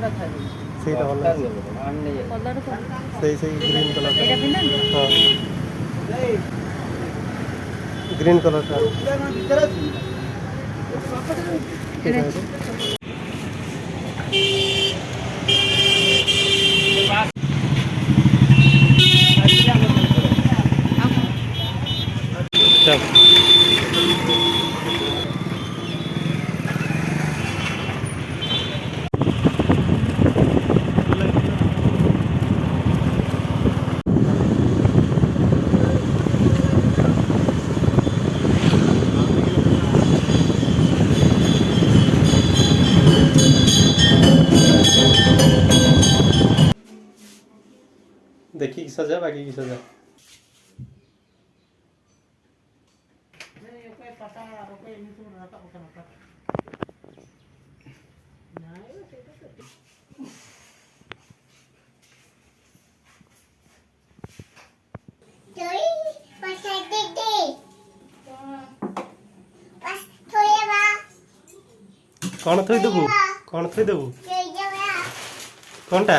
ସେଇଟା ଭଲ ସେଇ ଗ୍ରୀନ୍ କଲର୍ ଗ୍ରୀନ୍ କଲର୍ଟା देखी सजा बाकी की सजा कौन थोई देबू कौन थोई देबू कौनटा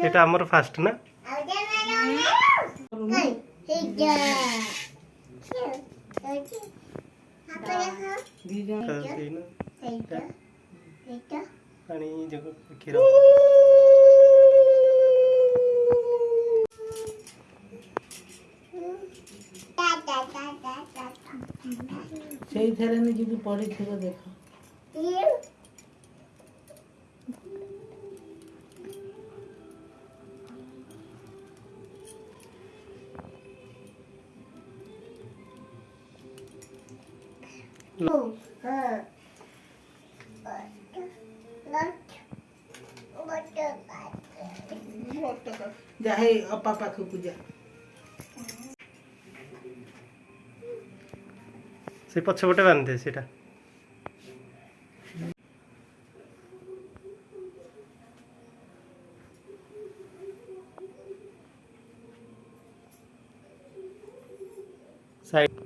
এটা আমার ফার্স্ট না পানি দেখো ক্ষীর ସେଇଥିରେ ଯଦି ପଡ଼ିଥିବ ଦେଖ ଯାहे ଅପା ପାଖକୁ ଯା ସେ ପଛପଟେ ବାନ୍ଧେ ସେଟା साइड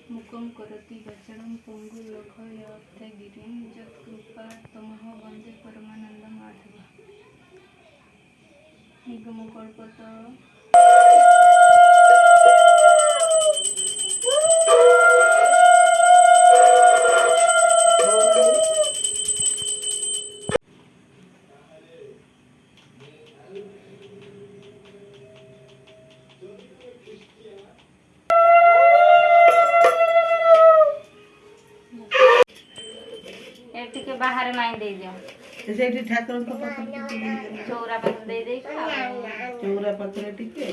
मुकम करती वचनम पंगु लोक यथे गिरिं जत कृपा तमह वंदे परमानंद माधव निगम कल्पत बाहर माई दे दियो ସେଇଠି ଠାକୁରଙ୍କ ପାଖରେ चौरा पाखरे दे दे ଚଉରା ପାଖରେ ଟିକେ